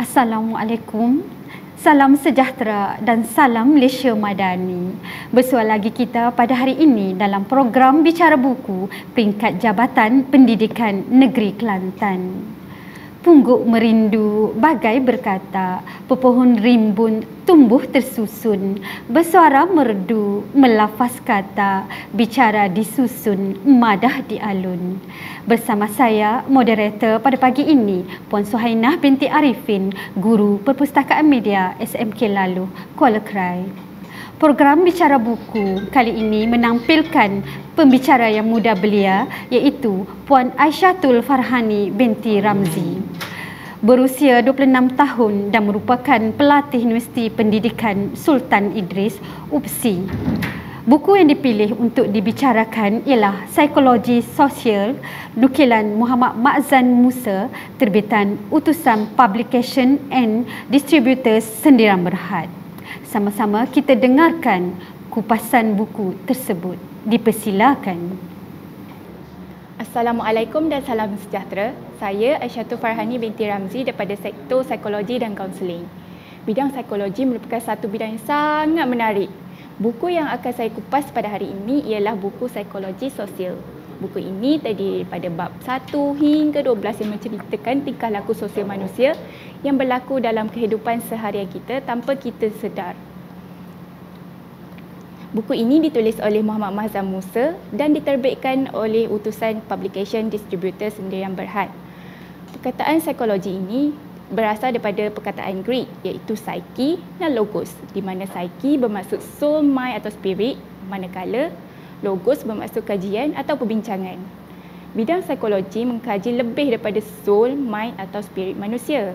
Assalamualaikum, salam sejahtera dan salam Malaysia Madani. Bersua lagi kita pada hari ini dalam program Bicara Buku peringkat Jabatan Pendidikan Negeri Kelantan. Pungguk merindu bagai berkata, pepohon rimbun tumbuh tersusun, bersuara merdu, melafaz kata, bicara disusun, madah dialun. Bersama saya, moderator pada pagi ini, Puan Suhainah binti Arifin, Guru Perpustakaan Media SMK Laluh, Kuala Krai. Program Bicara Buku kali ini menampilkan pembicara yang muda belia iaitu Puan Aisyatul Farhani binti Ramzi. Berusia 26 tahun dan merupakan pelatih Universiti Pendidikan Sultan Idris, UPSI. Buku yang dipilih untuk dibicarakan ialah Psikologi Sosial nukilan Muhammad Ma'zan Musa, terbitan Utusan Publication and Distributors Sendirian Berhad. Sama-sama kita dengarkan kupasan buku tersebut. Dipersilakan. Assalamualaikum dan salam sejahtera. Saya Aisyatul Farhani binti Ramzi daripada Sektor Psikologi dan Kaunseling. Bidang psikologi merupakan satu bidang yang sangat menarik. Buku yang akan saya kupas pada hari ini ialah buku Psikologi Sosial. Buku ini terdiri daripada bab 1 hingga 12 yang menceritakan tingkah laku sosial manusia yang berlaku dalam kehidupan seharian kita tanpa kita sedar. Buku ini ditulis oleh Muhammad Ma'zan Musa dan diterbitkan oleh Utusan Publication Distributor Sendirian Berhad. Perkataan psikologi ini berasal daripada perkataan Greek iaitu psyche dan logos, di mana psyche bermaksud soul, mind atau spirit, manakala logos bermaksud kajian atau perbincangan. Bidang psikologi mengkaji lebih daripada soul, mind atau spirit manusia.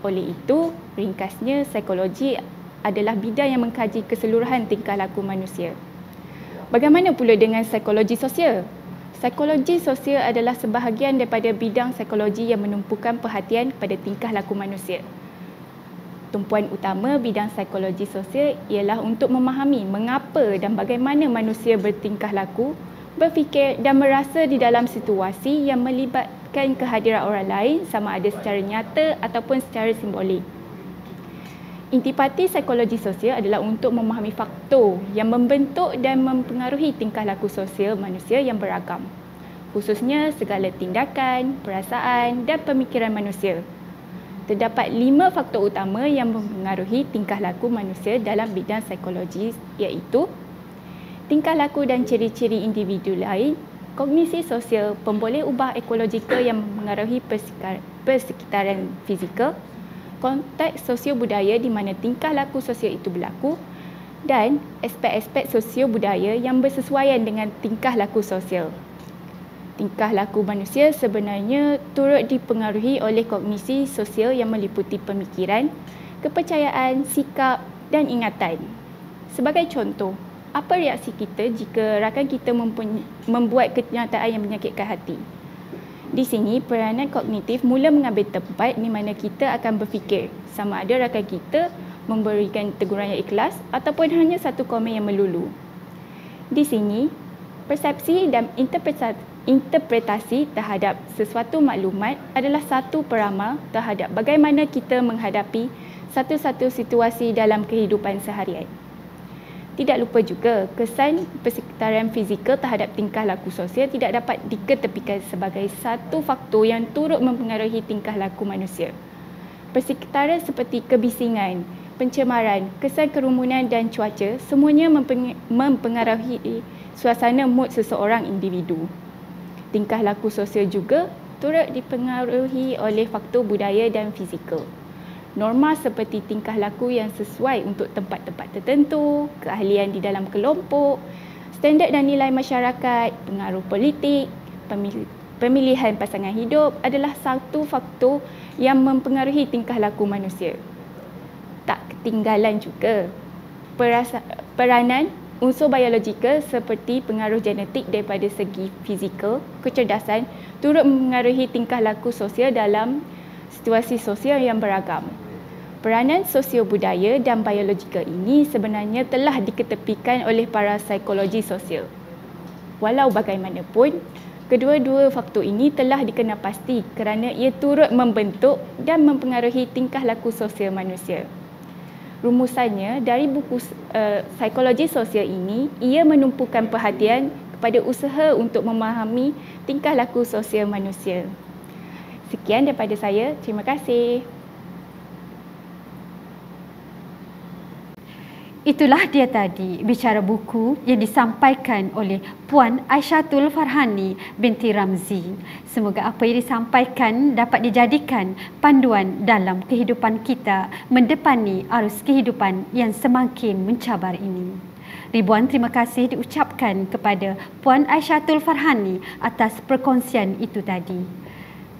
Oleh itu, ringkasnya psikologi adalah bidang yang mengkaji keseluruhan tingkah laku manusia. Bagaimana pula dengan psikologi sosial? Psikologi sosial adalah sebahagian daripada bidang psikologi yang menumpukan perhatian pada tingkah laku manusia. Tumpuan utama bidang psikologi sosial ialah untuk memahami mengapa dan bagaimana manusia bertingkah laku, berfikir dan merasa di dalam situasi yang melibatkan kehadiran orang lain sama ada secara nyata ataupun secara simbolik. Intipati psikologi sosial adalah untuk memahami faktor yang membentuk dan mempengaruhi tingkah laku sosial manusia yang beragam, khususnya segala tindakan, perasaan dan pemikiran manusia. Terdapat 5 faktor utama yang mempengaruhi tingkah laku manusia dalam bidang psikologi iaitu tingkah laku dan ciri-ciri individu lain, kognisi sosial, pemboleh ubah ekologikal yang mempengaruhi persekitaran fizikal, konteks sosio-budaya di mana tingkah laku sosial itu berlaku dan aspek-aspek sosio-budaya yang bersesuaian dengan tingkah laku sosial. Tingkah laku manusia sebenarnya turut dipengaruhi oleh kognisi sosial yang meliputi pemikiran, kepercayaan, sikap dan ingatan. Sebagai contoh, apa reaksi kita jika rakan kita membuat kenyataan yang menyakitkan hati? Di sini, peranan kognitif mula mengambil tempat di mana kita akan berfikir sama ada rakan kita memberikan teguran yang ikhlas ataupun hanya satu komen yang melulu. Di sini, persepsi dan interpretasi terhadap sesuatu maklumat adalah satu peramal terhadap bagaimana kita menghadapi satu-satu situasi dalam kehidupan seharian. Tidak lupa juga, kesan persekitaran fizikal terhadap tingkah laku sosial tidak dapat diketepikan sebagai satu faktor yang turut mempengaruhi tingkah laku manusia. Persekitaran seperti kebisingan, pencemaran, kesan kerumunan dan cuaca semuanya mempengaruhi suasana mood seseorang individu. Tingkah laku sosial juga turut dipengaruhi oleh faktor budaya dan fizikal. Norma seperti tingkah laku yang sesuai untuk tempat-tempat tertentu, keahlian di dalam kelompok, standard dan nilai masyarakat, pengaruh politik, pemilihan pasangan hidup adalah satu faktor yang mempengaruhi tingkah laku manusia. Tak ketinggalan juga peranan unsur biologikal seperti pengaruh genetik daripada segi fizikal, kecerdasan turut mempengaruhi tingkah laku sosial dalam situasi sosial yang beragam. Peranan sosio-budaya dan biologikal ini sebenarnya telah diketepikan oleh para psikologi sosial. Walau bagaimanapun, Kedua-dua faktor ini telah dikenal pasti kerana ia turut membentuk dan mempengaruhi tingkah laku sosial manusia. Rumusannya, dari buku psikologi sosial ini, ia menumpukan perhatian kepada usaha untuk memahami tingkah laku sosial manusia. Sekian daripada saya. Terima kasih. Itulah dia tadi bicara buku yang disampaikan oleh Puan Aisyatul Farhani binti Ramzi. Semoga apa yang disampaikan dapat dijadikan panduan dalam kehidupan kita mendepani arus kehidupan yang semakin mencabar ini. Ribuan terima kasih diucapkan kepada Puan Aisyatul Farhani atas perkongsian itu tadi.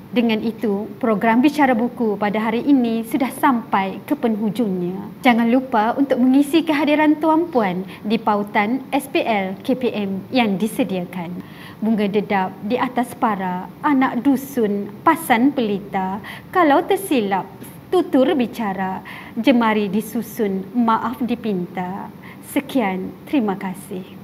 Dengan itu, program Bicara Buku pada hari ini sudah sampai ke penghujungnya. Jangan lupa untuk mengisi kehadiran Tuan Puan di pautan SPL KPM yang disediakan. Bunga dedap di atas para, anak dusun, pasan pelita, kalau tersilap, tutur bicara, jemari disusun, maaf dipinta. Sekian, terima kasih.